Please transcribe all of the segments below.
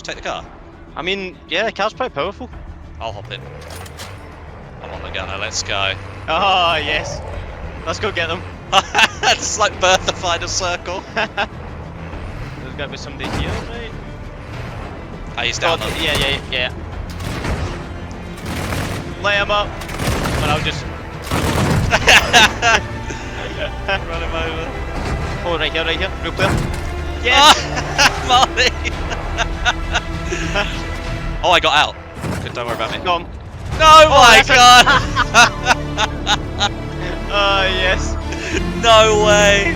take the car. I mean, yeah, the car's quite powerful. I'll hop in. I'm on the gunner, let's go. Oh, yes. Let's go get them. It's like Bertha Final Circle. There's gotta be somebody here, right? Oh, he's down. Yeah. Lay him up. And I'll just run him over. Oh, right here. Real clear. Yes! Molly! Oh, I got out. Good, don't worry about me. Go on. No, my God! Oh, yes. No way!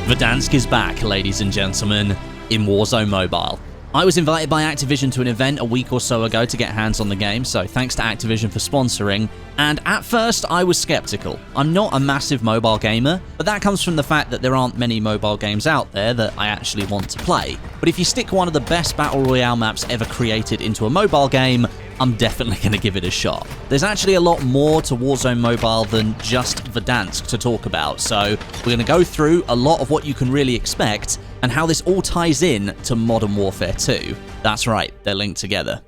Verdansk is back, ladies and gentlemen, in Warzone Mobile. I was invited by Activision to an event a week or so ago to get hands on the game, so thanks to Activision for sponsoring, and at first I was skeptical. I'm not a massive mobile gamer, but that comes from the fact that there aren't many mobile games out there that I actually want to play. But if you stick one of the best Battle Royale maps ever created into a mobile game, I'm definitely going to give it a shot. There's actually a lot more to Warzone Mobile than just Verdansk to talk about, so we're going to go through a lot of what you can really expect and how this all ties in to Modern Warfare 2. That's right, they're linked together.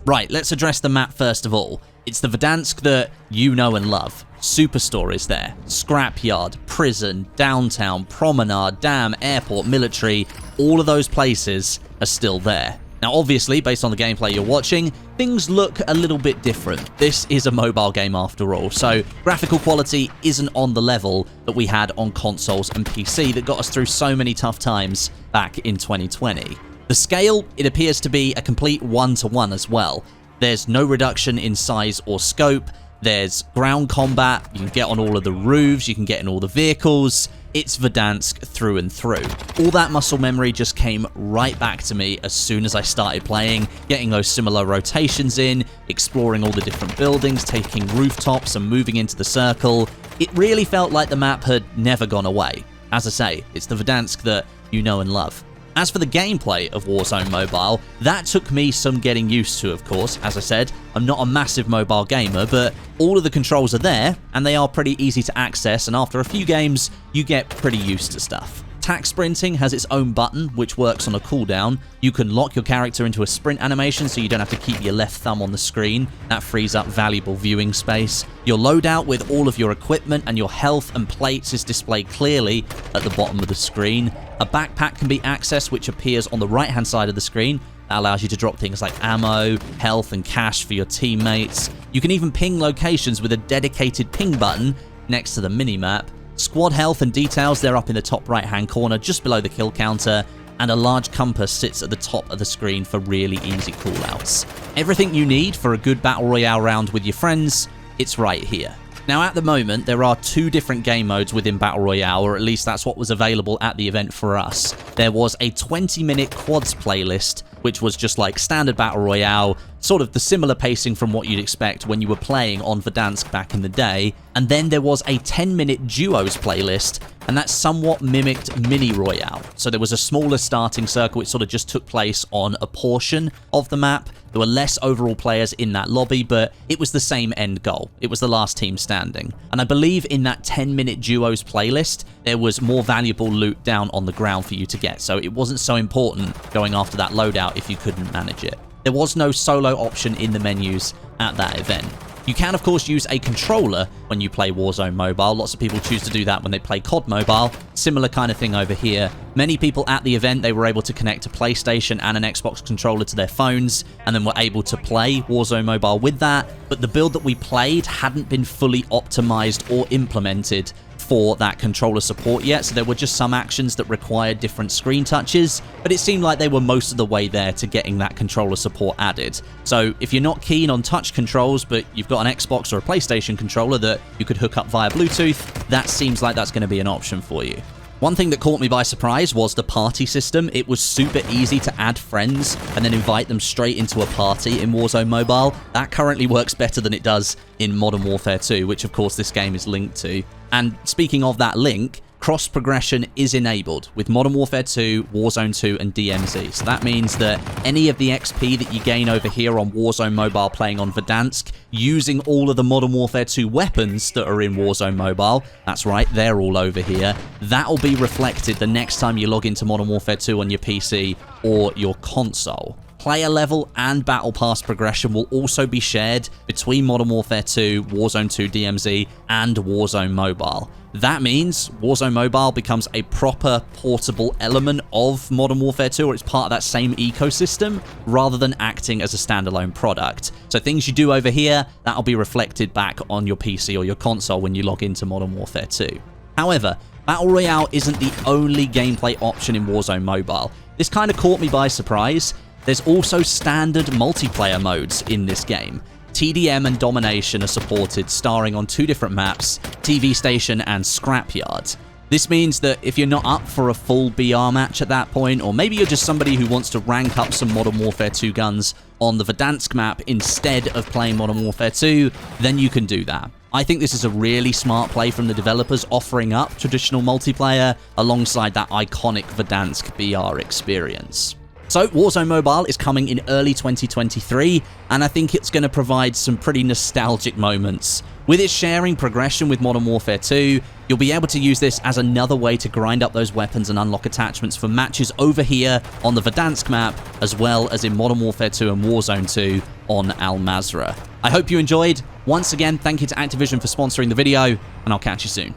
Right, let's address the map first of all. It's the Verdansk that you know and love. Superstore is there, Scrapyard, Prison, Downtown, Promenade, Dam, Airport, Military, all of those places are still there. Now obviously, based on the gameplay you're watching, things look a little bit different. This is a mobile game after all, so graphical quality isn't on the level that we had on consoles and PC that got us through so many tough times back in 2020. The scale, it appears to be a complete one-to-one as well. There's no reduction in size or scope. There's ground combat, you can get on all of the roofs, you can get in all the vehicles. It's Verdansk through and through. All that muscle memory just came right back to me as soon as I started playing, getting those similar rotations in, exploring all the different buildings, taking rooftops and moving into the circle. It really felt like the map had never gone away. As I say, it's the Verdansk that you know and love. As for the gameplay of Warzone Mobile, that took me some getting used to, of course. As I said, I'm not a massive mobile gamer, but all of the controls are there, and they are pretty easy to access, and after a few games, you get pretty used to stuff. Attack sprinting has its own button, which works on a cooldown. You can lock your character into a sprint animation so you don't have to keep your left thumb on the screen. That frees up valuable viewing space. Your loadout with all of your equipment and your health and plates is displayed clearly at the bottom of the screen. A backpack can be accessed, which appears on the right-hand side of the screen. That allows you to drop things like ammo, health, and cash for your teammates. You can even ping locations with a dedicated ping button next to the minimap. Squad health and details, they're up in the top right-hand corner just below the kill counter, and a large compass sits at the top of the screen for really easy callouts. Everything you need for a good Battle Royale round with your friends, it's right here. Now at the moment, there are two different game modes within Battle Royale, or at least that's what was available at the event for us. There was a 20-minute quads playlist, which was just like standard Battle Royale, sort of the similar pacing from what you'd expect when you were playing on Verdansk back in the day. And then there was a 10-minute duos playlist, and that somewhat mimicked Mini Royale. So there was a smaller starting circle, which sort of just took place on a portion of the map. There were less overall players in that lobby, but it was the same end goal. It was the last team standing. And I believe in that 10-minute duos playlist, there was more valuable loot down on the ground for you to get, so it wasn't so important going after that loadout if you couldn't manage it. There was no solo option in the menus at that event. You can, of course, use a controller when you play Warzone Mobile. Lots of people choose to do that when they play COD Mobile. Similar kind of thing over here. Many people at the event, they were able to connect a PlayStation and an Xbox controller to their phones, and then were able to play Warzone Mobile with that. But the build that we played hadn't been fully optimized or implemented for that controller support yet, so there were just some actions that required different screen touches, but it seemed like they were most of the way there to getting that controller support added. So if you're not keen on touch controls, but you've got an Xbox or a PlayStation controller that you could hook up via Bluetooth, that seems like that's going to be an option for you. One thing that caught me by surprise was the party system. It was super easy to add friends and then invite them straight into a party in Warzone Mobile. That currently works better than it does in Modern Warfare 2, which of course this game is linked to. And speaking of that link, cross progression is enabled with Modern Warfare 2, Warzone 2, and DMZ. So that means that any of the XP that you gain over here on Warzone Mobile playing on Verdansk, using all of the Modern Warfare 2 weapons that are in Warzone Mobile, that's right, they're all over here, that'll be reflected the next time you log into Modern Warfare 2 on your PC or your console. player level and battle pass progression will also be shared between Modern Warfare 2, Warzone 2 DMZ, and Warzone Mobile. That means Warzone Mobile becomes a proper portable element of Modern Warfare 2, or it's part of that same ecosystem, rather than acting as a standalone product. So things you do over here, that'll be reflected back on your PC or your console when you log into Modern Warfare 2. However, Battle Royale isn't the only gameplay option in Warzone Mobile. This kind of caught me by surprise. There's also standard multiplayer modes in this game. TDM and Domination are supported, starring on 2 different maps, TV Station and Scrapyard. This means that if you're not up for a full BR match at that point, or maybe you're just somebody who wants to rank up some Modern Warfare 2 guns on the Verdansk map instead of playing Modern Warfare 2, then you can do that. I think this is a really smart play from the developers, offering up traditional multiplayer alongside that iconic Verdansk BR experience. So, Warzone Mobile is coming in early 2023, and I think it's going to provide some pretty nostalgic moments. With its sharing progression with Modern Warfare 2, you'll be able to use this as another way to grind up those weapons and unlock attachments for matches over here on the Verdansk map, as well as in Modern Warfare 2 and Warzone 2 on Al Mazrah. I hope you enjoyed. Once again, thank you to Activision for sponsoring the video, and I'll catch you soon.